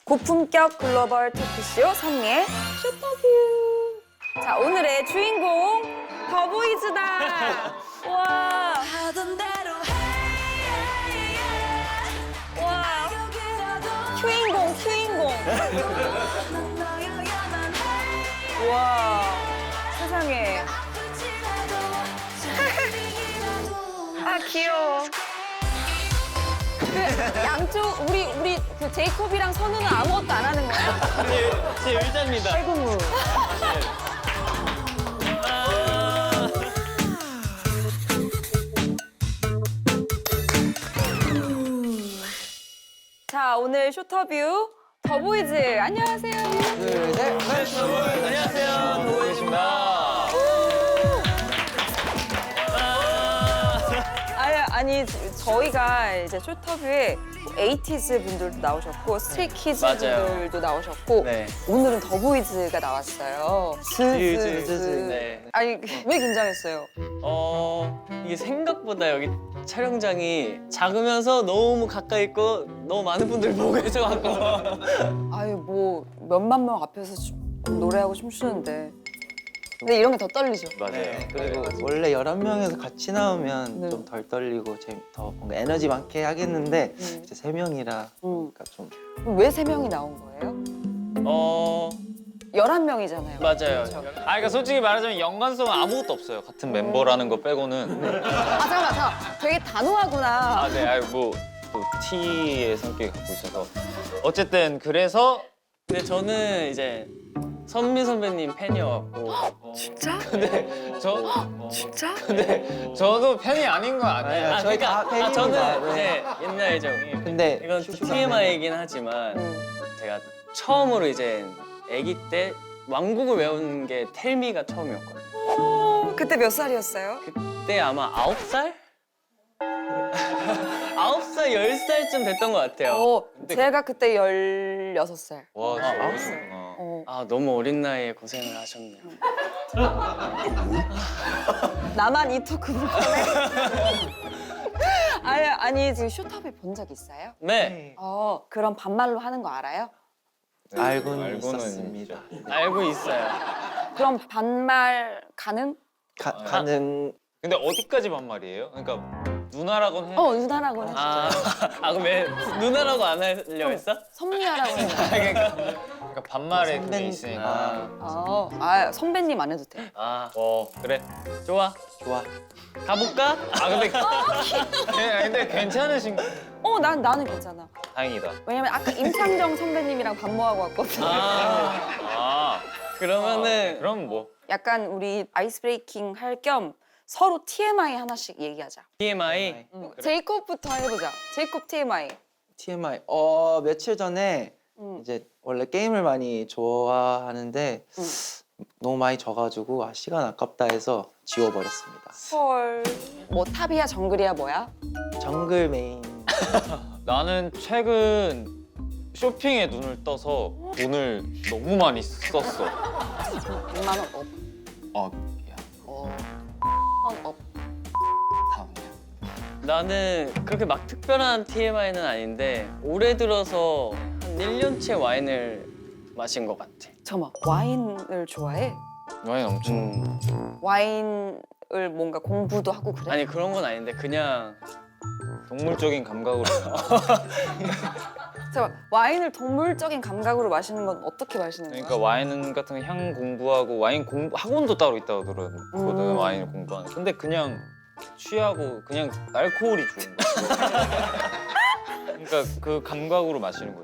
고품격 글로벌 토크쇼 선미의 쇼터뷰. 자, 오늘의 주인공 더보이즈다. 와. 와. 큐인공. 와. 세상에. 아, 귀여워. 그 양쪽 우리 그 제이콥이랑 선우는 아무것도 안 하는 거야? 제 의자입니다. 팔구무. 자, 오늘 쇼터뷰 더보이즈 안녕하세요. 둘, 셋. 안녕하세요. 더보이즈입니다. 아니 저희가 이제 쇼터뷰에 에이티즈 분들도 나오셨고 스트레이키즈 맞아요. 분들도 나오셨고 네. 오늘은 더보이즈가 나왔어요. 즈즈즈. 네. 아니 왜 긴장했어요? 이게 생각보다 여기 촬영장이 작으면서 너무 가까이 있고 너무 많은 분들 보고 계셔갖고. 아유 뭐 몇만 명 앞에서 노래하고 춤추는데 근데 이런 게 더 떨리죠. 맞아요. 네, 그리고 원래 11명에서 같이 나오면 네. 좀 덜 떨리고 더 뭔가 에너지 많게 하겠는데 이제 3명이라 음. 그러니까 좀 왜 3명이 나온 거예요? 11명이잖아요. 맞아요. 그러니까 솔직히 말하자면 연관성은 아무것도 없어요. 같은 멤버라는 거 빼고는. 아 잠깐만. 되게 단호하구나. 아, 네, 또 T의 성격이 갖고 있어서. 어쨌든 그래서 근데 저는 이제 선미 선배님 팬이어갖고. 진짜? 진짜? 근데 저도 팬이 아닌 건 아니에요. 네, 저희 다 팬입니다. 저는 네. 이제 옛날이죠. 근데 이건 TMI이긴 하지만 제가 처음으로 이제 아기 때 왕국을 외운 게 텔미가 처음이었거든요. 그때 몇 살이었어요? 그때 아마 9살? 9살, 10살쯤 됐던 것 같아요. 제가 그때 16살. 와, 진짜 아, 어렸구나. 아, 너무 어린 나이에 고생을 하셨네요. 나만 이 토크 불편해? 아니 지금 쇼탑에 본 적 있어요? 네, 그럼 반말로 하는 거 알아요? 알고는 있었습니다. 알고 있어요. 그럼 반말 가능? 가능. 근데 어디까지 반말이에요? 그러니까 누나라고는 해. 누나라고는 아, 그럼 왜 누나라고 안 하려고 했어? 선미야라고 했나? 그러니까 반말에 그게 선배님. 있으니까. 선배님 안 해도 돼. 그래. 좋아. 좋아. 가볼까? 근데 괜찮으신 나는 괜찮아. 다행이다. 왜냐면 아까 임창정 선배님이랑 밥 먹하고 왔거든. 그러면은 그럼 뭐. 약간 우리 아이스 브레이킹 할 겸 서로 TMI 하나씩 얘기하자. TMI. 제이콥부터 해보자. 제이콥 TMI. TMI. 며칠 전에 이제 원래 게임을 많이 좋아하는데 너무 많이 져가지고 시간 아깝다 해서 지워버렸습니다. 헐. 뭐 탑이야 정글이야 뭐야? 정글 메인. 나는 최근 쇼핑에 눈을 떠서 돈을 너무 많이 썼어. 100만 원 업. 야, 원 업. 다음이야. 나는 그렇게 막 특별한 TMI는 아닌데 올해 들어서 한 1년째 와인을 마신 것 같아. 잠깐만 와인을 좋아해? 와인 엄청. 와인을 뭔가 공부도 하고 그래? 아니 그런 건 아닌데 그냥 동물적인 감각으로. 잠깐만 와인을 동물적인 감각으로 마시는 건 어떻게 마시는 거야? 그러니까 와인 같은 거 향 공부하고 와인 공부 학원도 따로 있다고 들었거든. 와인 공부하는. 근데 그냥 취하고 그냥 알코올이 좋은 거야. 그러니까 그 감각으로 마시는 거지.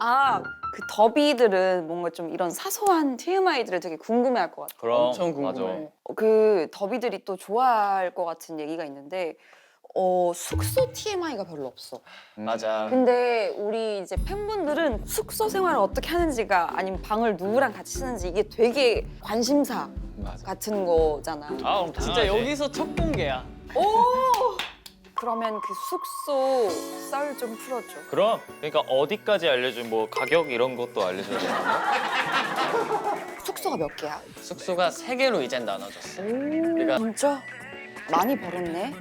그 더비들은 뭔가 좀 이런 사소한 TMI들을 되게 궁금해할 것 같아. 그럼 엄청 궁금해. 맞아. 그 더비들이 또 좋아할 것 같은 얘기가 있는데 숙소 TMI가 별로 없어. 맞아. 근데 우리 이제 팬분들은 숙소 생활을 어떻게 하는지가 아니면 방을 누구랑 같이 쓰는지 이게 되게 관심사 맞아. 같은 거잖아. 그럼 진짜 당연하지. 여기서 첫 공개야. 그러면 그 숙소 썰 좀 풀어줘. 그럼 그러니까 어디까지 알려줘? 뭐 가격 이런 것도 알려줘야 되는 거야? 숙소가 몇 개야? 숙소가 3개로 이젠 나눠졌어. 우리가 진짜? 많이 벌었네.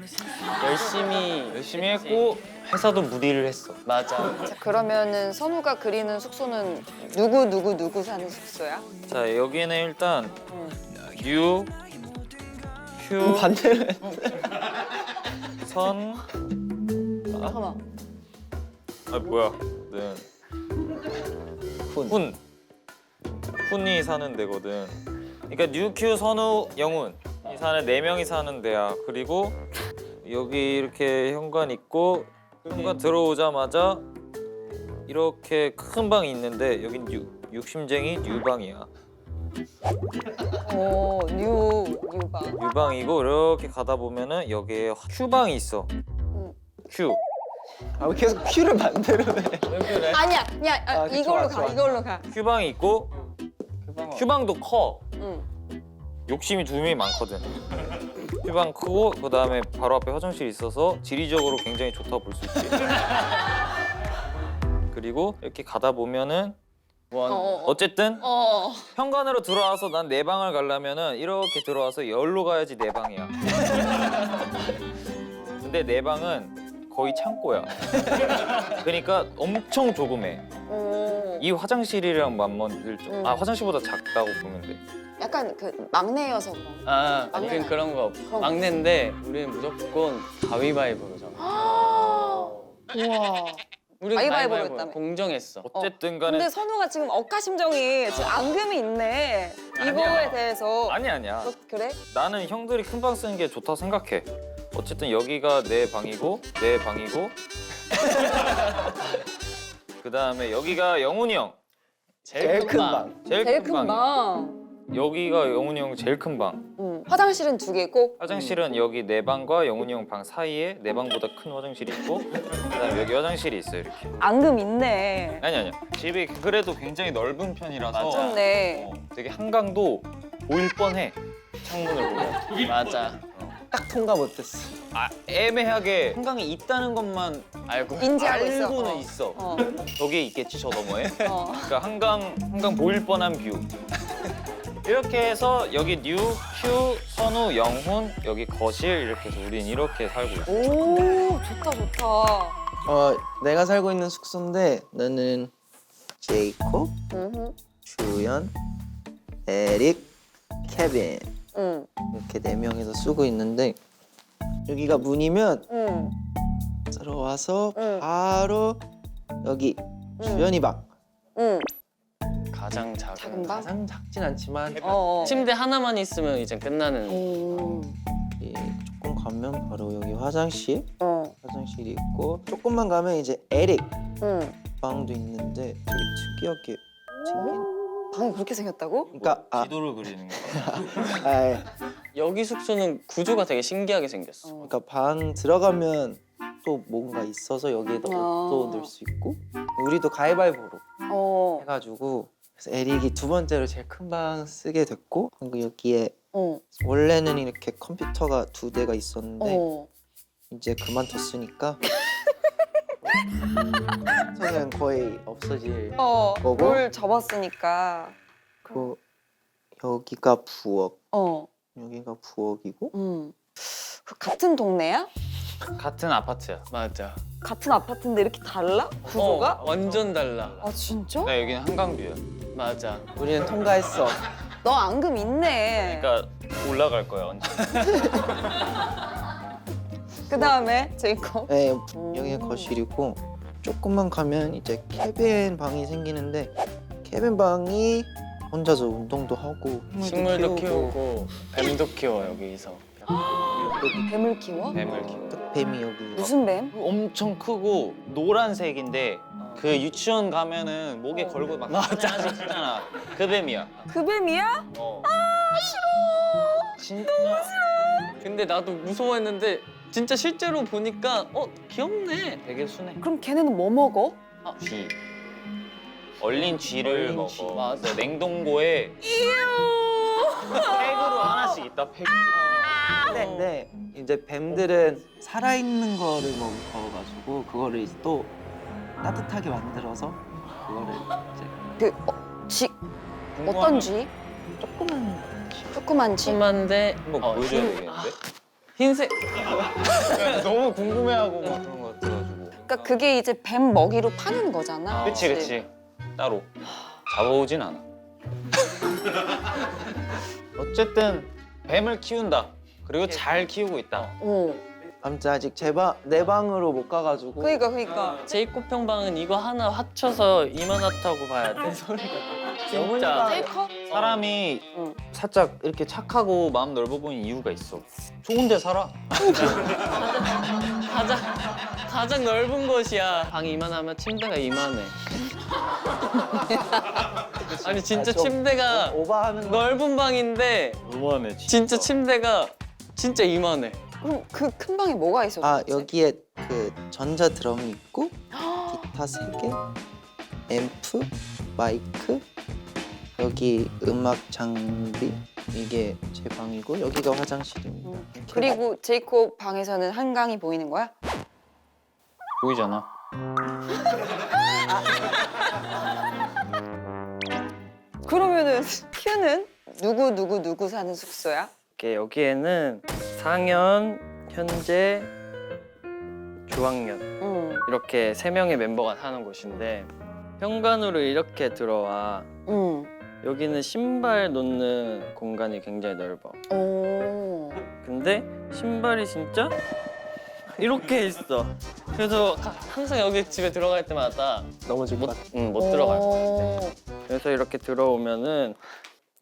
열심히 했고 회사도 무리를 했어. 맞아. 자, 그러면은 선우가 그리는 숙소는 누구 사는 숙소야? 자 여기는 일단 응. U, Q, 반대로 선. 잠깐만. 아 뭐야? 네. 훈이 사는 데거든. 그러니까 뉴큐, 선우, 영훈 이 사는 4명이 사는 데야. 그리고 여기 이렇게 현관 있고 현관 들어오자마자 이렇게 큰 방이 있는데 여긴 욕심쟁이 뉴방이야. 오, 뉴방. 뉴방이고 이렇게 가다 보면은 여기에 큐방이 있어. 큐. 아, 왜 계속 큐를 반대로 해? 왜 그래? 아니야, 그냥 아, 이걸로 좋아. 이걸로 가. 큐방이 있고 큐방도 커. 응. 욕심이 2명이 많거든. 큐방 크고 그 다음에 바로 앞에 화장실이 있어서 지리적으로 굉장히 좋다고 볼 수 있지. 그리고 이렇게 가다 보면은 어쨌든 현관으로 들어와서 난 내 방을 가려면은 이렇게 들어와서 열로 가야지 내 방이야. 근데 내 방은 거의 창고야. 그러니까 엄청 조그매. 이 화장실이랑 맞먹을 좀. 아 화장실보다 작다고 보면 돼. 약간 그 막내여서 그런. 아, 막내는 우린 그런 거 없고 그런 거 막내인데 우리는 무조건 가위바위보로 정해. 우와. 우리 가위바위보로 했다며. 공정했어. 어쨌든 간에 근데 선우가 지금 억하심정이 지금 앙금이 있네. 이거에 대해서. 아니야. 그래? 나는 형들이 큰 방 쓰는 게 좋다고 생각해. 어쨌든 여기가 내 방이고 내 방이고 그 다음에 여기가 영훈이 형 제일 큰 방. 제일 제일 큰 큰 방이야. 방. 여기가 영훈이 형 제일 큰 방. 화장실은 2개고. 화장실은 여기 내 방과 영훈이 형 방 사이에 내 방보다 큰 화장실이 있고 그다음에 여기 화장실이 있어 이렇게. 앙금 있네. 아니야. 집이 그래도 굉장히 넓은 편이라서 좋네. 되게 한강도 보일 뻔해. 창문을 보면. 맞아. 딱 통과 못했어. 아 애매하게 한강이 있다는 것만 알고. 인지하고 있어. 알고는 있어. 어. 저기에 있겠지 저 너머에. 어. 그러니까 한강 보일 뻔한 뷰. 이렇게 해서 여기 뉴, 큐, 선우, 영훈, 여기 거실 이렇게 해서 우린 이렇게 살고 있어. 오, 좋다. 내가 살고 있는 숙소인데 나는 제이콥, 응. 주연, 에릭, 케빈 응. 이렇게 4명이서 쓰고 있는데 여기가 문이면 응. 들어와서 응. 바로 여기 주연이 방. 응. 가장 작은 작은 방? 가장 작진 않지만 침대 하나만 있으면 이제 끝나는. 이 조금 가면 바로 여기 화장실이 있고 조금만 가면 이제 에릭 응. 방도 있는데 되게 특이하게 생긴. 방이 그렇게 생겼다고? 그러니까 지도를 그리는 거야. 아, 여기 숙소는 구조가 되게 신기하게 생겼어. 그러니까 방 들어가면 또 뭔가 있어서 여기에다 옷도 넣을 수 있고 우리도 가위바위보로 해가지고 그래서 에릭이 2번째로 제일 큰 방 쓰게 됐고 그리고 여기에 원래는 이렇게 컴퓨터가 2대가 있었는데 이제 그만뒀으니까 저는 거의 없어질 거고 뭘 접었으니까. 그리고 여기가 부엌 여기가 부엌이고 그 같은 동네야? 같은 아파트야. 맞아. 같은 아파트인데 이렇게 달라? 구조가? 완전 달라. 아 진짜? 나 여기는 한강뷰야. 맞아. 우리는 통과했어. 너 앙금 있네. 그러니까 올라갈 거야 언제. 그 다음에 제이콥. 네, 여기가 거실이고 조금만 가면 이제 케빈 방이 생기는데 케빈 방이 혼자서 운동도 하고 식물도 키우고 뱀도 키워 여기서. 뱀을 키워? 뱀을 키워. 뱀이 여기 무슨 뱀? 엄청 크고 노란색인데 그 유치원 가면은 목에 걸고 막 하나씩 쓰잖아. 그 뱀이야. 그 뱀이야? 진짜 근데 나도 무서워했는데 진짜 실제로 보니까 귀엽네. 되게 순해. 그럼 걔네는 뭐 먹어? 쥐. 얼린 쥐를 얼린 먹어. 쥐. 맞아. 그래서 냉동고에 팩으로 하나씩 있다. 팩. 근데 이제 뱀들은 살아있는 거를 먹어가지고 그거를 이제 또 따뜻하게 만들어서 그거를 이제 어떤 쥐? 조그만 조그만 쥐? 조그만데 한번 보여줘야 되겠는데? 흰색 너무 궁금해하고 막 그런 거 같아가지고. 그러니까 그게 이제 뱀 먹이로 파는 거잖아. 그치 그치. 따로 잡아오진 않아. 어쨌든 뱀을 키운다. 그리고 잘 키우고 있다. 어. 아무튼 아직 내 방으로 못 가가지고 그러니까. 제이콥 형방은 이거 하나 합쳐서 이만하다고 봐야 돼. 소리가 진짜. 테이커? 사람이 응. 살짝 이렇게 착하고 마음 넓어 보이는 이유가 있어. 좋은데 살아. 가장 넓은 곳이야. 방이 이만하면 침대가 이만해. 아니 진짜 좀 침대가 오버하는 거. 넓은 방인데 너무하네 진짜 침대가 진짜 이만해. 그럼 그 큰 방에 뭐가 있어? 아 도대체? 여기에 그 전자 드럼이 있고 기타 3개, 앰프, 마이크, 여기 음악 장비 이게 제 방이고 여기가 화장실입니다. 이렇게. 그리고 제이콥 방에서는 한강이 보이는 거야? 보이잖아. 그러면은 큐는 누구 사는 숙소야? 여기에는 4학년, 현재, 중학년 응. 이렇게 3명의 멤버가 사는 곳인데 현관으로 이렇게 들어와. 응. 여기는 신발 놓는 공간이 굉장히 넓어. 오. 근데 신발이 진짜 이렇게 있어. 그래서 항상 여기 집에 들어갈 때마다 넘어질 것 같아. 못 들어갈 것 오. 같아. 그래서 이렇게 들어오면은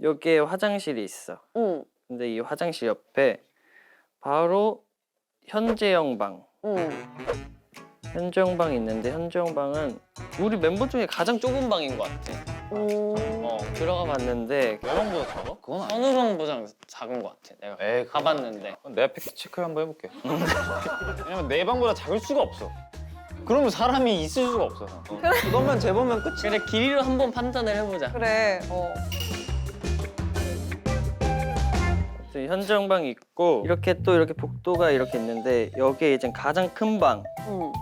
여기에 화장실이 있어. 응. 근데 이 화장실 옆에 바로 현재형 방. 응. 현재형 방이 있는데 현재형 방은 우리 member 중에 가장 좁은 방인 것 같아. 오. 들어가 봤는데 내 방보다 작아? 그건 아니야. 선우 형보다 작은 것 같아. 내가 에이, 가봤는데. 내가 팩트 체크 한번 해볼게. 왜냐면 내 방보다 작을 수가 없어. 그러면 사람이 있을 수가 없어. 그것만 재보면 끝이. 그래 길이로 한번 판단을 해보자. 그래. 현재형 방이 있고 이렇게 또 이렇게 복도가 이렇게 있는데 여기에 이제 가장 큰 방. 응.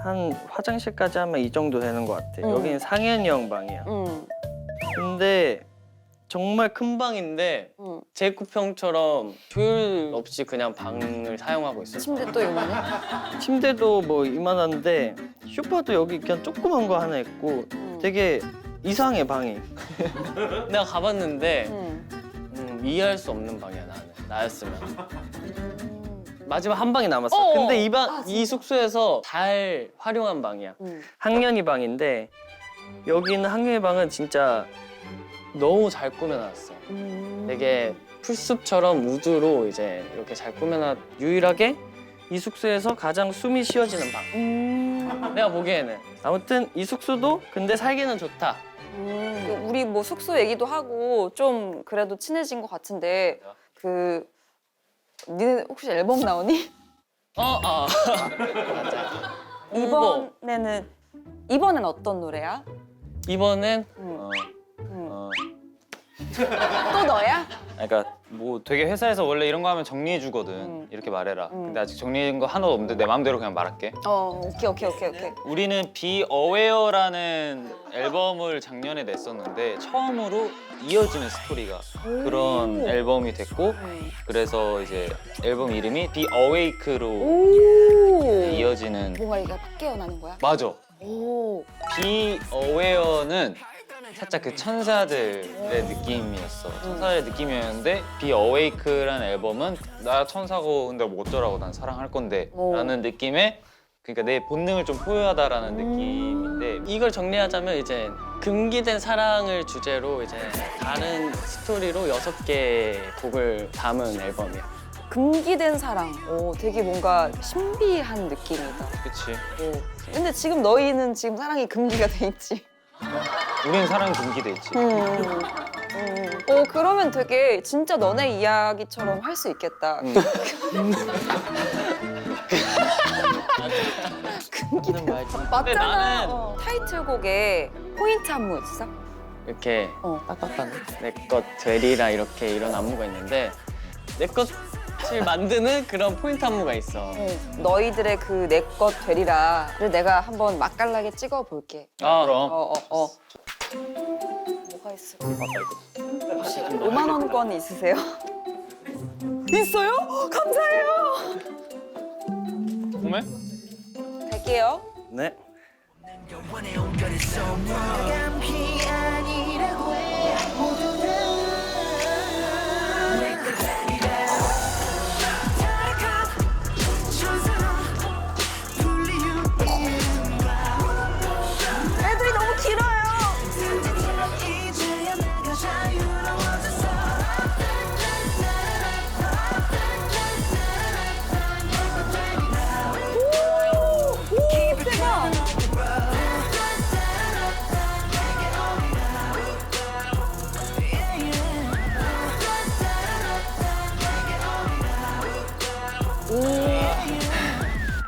한 화장실까지 하면 이 정도 되는 것 같아. 여기는 상현이형 방이야. 응. 근데 정말 큰 방인데 응. 제이콥 형처럼 조율 없이 그냥 방을 사용하고 있어. 침대 또 이만해? 침대도 뭐 이만한데 쇼파도 여기 그냥 조그만 거 하나 있고 응. 되게 이상해 방이. 내가 가봤는데 응. 이해할 수 없는 방이야 나였으면. 마지막 한 방이 남았어. 어어. 근데 이 아, 이 숙소에서 잘 활용한 방이야. 응. 학년이 방인데 여기 있는 학년이 방은 진짜 너무 잘 꾸며놨어. 되게 풀숲처럼 우드로 이제 이렇게 잘 꾸며놨. 유일하게 이 숙소에서 가장 숨이 쉬어지는 방. 내가 보기에는. 아무튼 이 숙소도 근데 살기는 좋다. 우리 뭐 숙소 얘기도 하고 좀 그래도 친해진 것 같은데 그 니네 혹시 앨범 나오니? 맞아. 홍보. 이번엔 어떤 노래야? 이번엔 응. 응. 어. 또 너야? 그러니까 뭐 되게 회사에서 원래 이런 거 하면 정리해 주거든. 응. 이렇게 말해라. 응. 근데 아직 정리된 거 하나도 없는데 내 마음대로 그냥 말할게. 오케이. 우리는 Be Aware라는 앨범을 작년에 냈었는데 처음으로 이어지는 스토리가 그런 앨범이 됐고 그래서 이제 앨범 이름이 Be Awake로 오. 이어지는. 뭔가 이게 막 깨어나는 거야? 맞아. 오. Be Aware는 살짝 그 천사들의 느낌이었어. 천사의 느낌이었는데 Be Awake라는 앨범은 나 천사고 근데 뭐 어쩌라고 난 사랑할 건데 오. 라는 느낌의, 그러니까 내 본능을 좀 포효하다라는 느낌인데 이걸 정리하자면 이제 금기된 사랑을 주제로 이제 다른 스토리로 6개의 곡을 담은 앨범이야. 금기된 사랑. 오, 되게 뭔가 신비한 느낌이다. 그치. 오. 근데 지금 너희는 지금 사랑이 금기가 돼 있지. 우린 사랑이 금기돼 있지. 그러면 되게 진짜 너네 이야기처럼 할 수 있겠다. 하는 말지. 맞잖아. 나는- 타이틀곡에 포인트 안무 있어? 이렇게 딱딱하네. 내 것 되리라 이렇게 이런 안무가 있는데 내 것을 만드는 그런 포인트 안무가 있어. 너희들의 그 내 것 되리라를 내가 한번 맛깔나게 찍어볼게. 그럼. 뭐가 있을까? 5만 원권 있으세요? 있어요? 감사해요. 꿈에? 갈게요. 네. 애들이 너무 길어요. 오, 대박.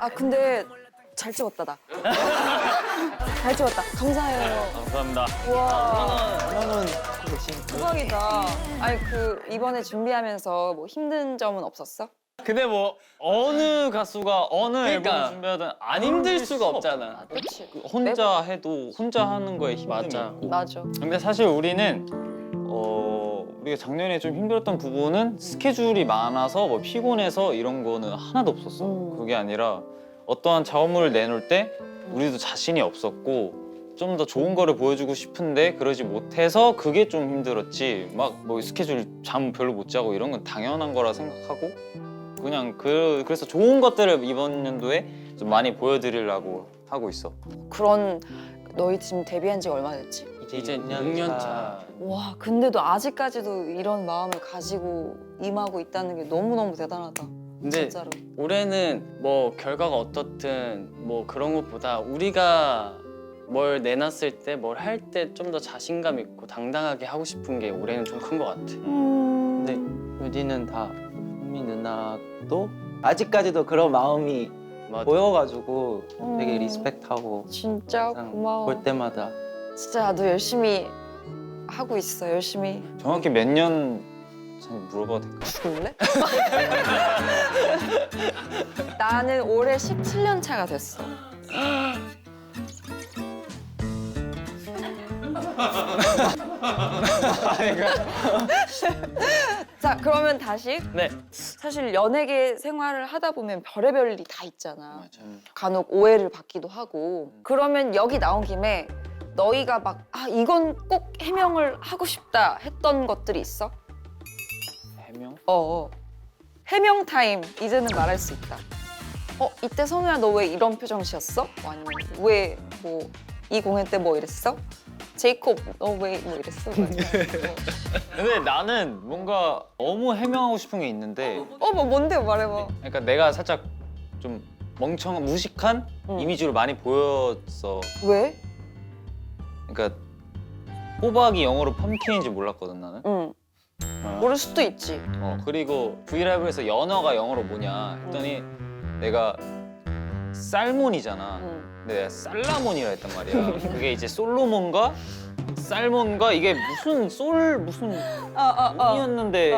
아 근데 잘 찍었다 나. 잘 찍었다. 감사해요. 감사합니다. 우와. 5만 원 대신 대박이다. 아니 그 이번에 준비하면서 뭐 힘든 점은 없었어? 근데 뭐 어느 가수가 어느 그러니까. 앨범을 준비하든 안 힘들 수가 없잖아. 그렇지. 혼자 해도 혼자 하는 거에 힘듦이 맞아. 있고. 맞아. 근데 사실 우리는 우리가 작년에 좀 힘들었던 부분은 스케줄이 많아서 뭐 피곤해서 이런 거는 하나도 없었어. 그게 아니라 어떠한 작업물을 내놓을 때 우리도 자신이 없었고 좀 더 좋은 거를 보여주고 싶은데 그러지 못해서 그게 좀 힘들었지. 막 뭐 스케줄 잠 별로 못 자고 이런 건 당연한 거라 생각하고 그냥 그래서 좋은 것들을 이번 연도에 좀 많이 보여드리려고 하고 있어. 그런 너희 지금 데뷔한 지가 얼마 됐지? 이제 6년 차. 와 근데도 아직까지도 이런 마음을 가지고 임하고 있다는 게 너무너무 대단하다. 근데 진짜로. 올해는 뭐 결과가 어떻든 뭐 그런 것보다 우리가 뭘 내놨을 때 뭘 할 때 좀 더 자신감 있고 당당하게 하고 싶은 게 올해는 좀 큰 것 같아. 근데 유디는 다 현미 누나도 아직까지도 그런 마음이 맞아. 보여가지고 되게 음. 리스펙하고 진짜 항상 고마워. 볼 때마다 진짜 나도 열심히 하고 있어. 열심히 정확히 몇 년 물어봐도 될까? 죽을래? 나는 올해 17년 차가 됐어. 자 그러면 다시 네. 사실 연예계 생활을 하다 보면 별의별 일이 다 있잖아. 맞아. 간혹 오해를 받기도 하고. 그러면 여기 나온 김에 너희가 막 아 이건 꼭 해명을 하고 싶다 했던 것들이 있어? 해명? 해명 타임. 이제는 말할 수 있다. 이때 선우야 너 왜 이런 표정 지었어? 아니면 왜 뭐 이 공연 때 뭐 이랬어? 제이콥 너 왜 뭐 이랬어? 근데 나는 뭔가 너무 해명하고 싶은 게 있는데 뭐 뭔데 말해봐. 그러니까 내가 살짝 좀 멍청한 무식한 응. 이미지로 많이 보였어. 왜? 그러니까 호박이 영어로 펌킨인지 몰랐거든 나는. 응. 모를 수도 있지. 그리고 브이라이브에서 연어가 영어로 뭐냐 했더니 내가 살몬이잖아. 응. 근데 내가 살라몬이라 했단 말이야. 그게 이제 솔로몬과 살몬과 이게 무슨 운이었는데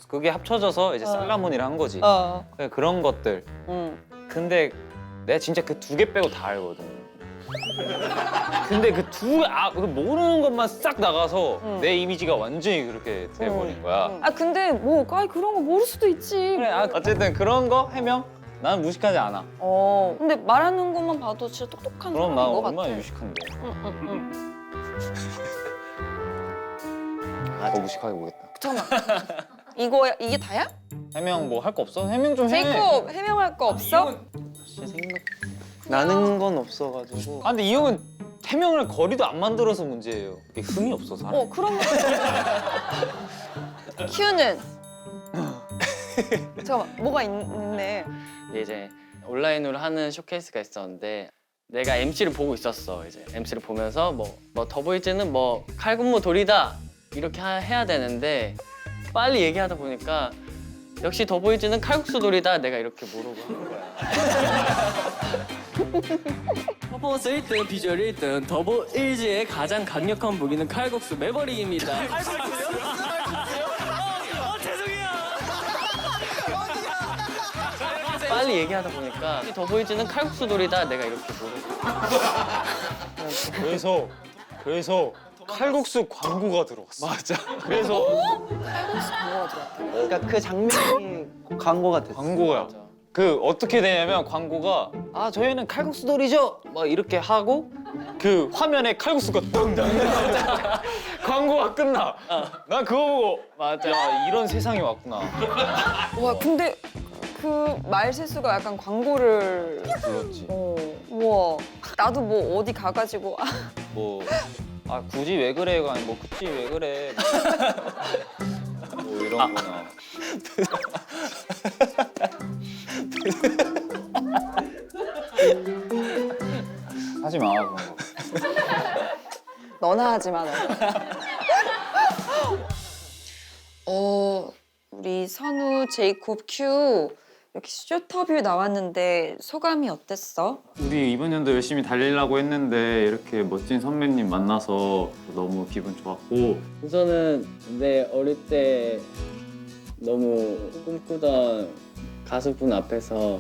그게 합쳐져서 이제 살라몬이라 한 거지. 그러니까 그런 것들. 응. 근데 내가 진짜 그 두 개 빼고 다 알거든. 근데 그 모르는 것만 싹 나가서 응. 내 이미지가 완전히 그렇게 돼버린 거야. 근데 뭐 그런 거 모를 수도 있지. 그래, 어쨌든 그런 거 해명? 나는 무식하지 않아. 근데 말하는 것만 봐도 진짜 똑똑한 그럼 사람인 나 것 같아. 얼마나 유식한데. 응. 더 무식하게 보겠다. 잠깐만. 이게 다야? 해명 뭐 할 거 없어? 해명 좀 해. 제이콥 해명할 거 없어? 나는 건 없어가지고 근데 이 형은 해명을 거리도 안 만들어서 문제예요. 이게 흥이 없어 사람. 그런 거. 큐는 잠깐만 뭐가 있네. 이제 온라인으로 하는 쇼케이스가 있었는데 내가 MC를 보고 있었어. 이제 MC를 보면서 뭐 더보이즈는 뭐 칼군무 돌이다 이렇게 해야 되는데 빨리 얘기하다 보니까 역시 더보이즈는 칼국수 돌이다 내가 이렇게 모르고 한 거야. 퍼포먼스 1등, 비주얼 1등, 더보일즈의 가장 강력한 무기는 칼국수 매버릭입니다. 빨리 얘기하다 보니까 더보이즈는 칼국수 돌이다 내가 이렇게 모르고. 그래서 칼국수 광고가 들어왔어. 맞아. 그래서 광고가 들어왔다. 그러니까 그 장면이 광고가 됐어. 광고야. 그 어떻게 되냐면 광고가 아 저희는 칼국수돌이죠. 막 이렇게 하고 그 화면에 칼국수가 땅땅. 광고가 끝나. 난 그거 보고 맞아. 야 이런 세상이 왔구나. 와 근데 그 말실수가 약간 광고를 그렇지. 우와 나도 뭐 어디 가가지고 뭐 아 굳이 왜 그래가 아니 뭐 굳이 왜 그래. 뭐 이런 거나. 하지 마 그런 거. 너나 하지 마. 우리 선우, 제이콥, 큐 이렇게 쇼터뷰 나왔는데 소감이 어땠어? 우리 이번 연도 열심히 달리려고 했는데 이렇게 멋진 선배님 만나서 너무 기분 좋았고 우선은 내 어릴 때 너무 꿈꾸던 가수분 앞에서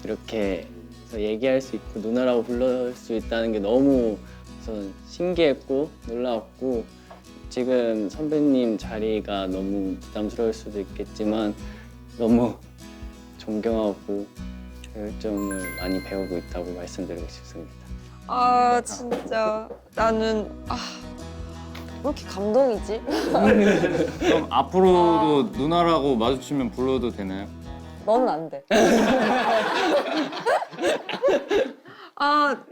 이렇게 해서 얘기할 수 있고 누나라고 불러줄 수 있다는 게 너무 우선 신기했고 놀라웠고 지금 선배님 자리가 너무 부담스러울 수도 있겠지만 너무 존경하고 열정을 많이 배우고 있다고 말씀드리고 싶습니다. 아 진짜 나는 왜 이렇게 감동이지? 그럼 앞으로도 누나라고 마주치면 불러도 되나요? 너는 안 돼.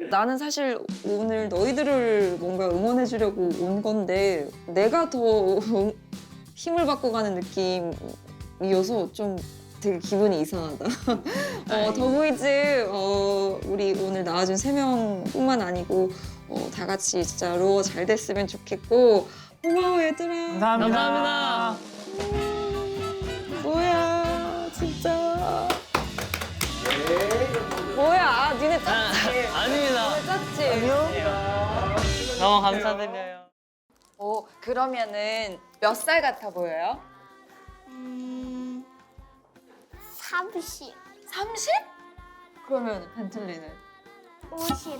나는 사실 오늘 너희들을 뭔가 응원해주려고 온 건데 내가 더 힘을 받고 가는 느낌이어서 좀 되게 기분이 이상하다. 더보이즈 우리 오늘 나와준 3명뿐만 아니고 다 같이 진짜 로어 잘 됐으면 좋겠고 고마워 얘들아. 감사합니다. 뭐야 진짜. 뭐야 니네 짰지? 아닙니다. 니네 짰지? 너무 감사드려요. 그러면은 몇 살 같아 보여요? 30, 30? 그러면 벤틀리는? 50.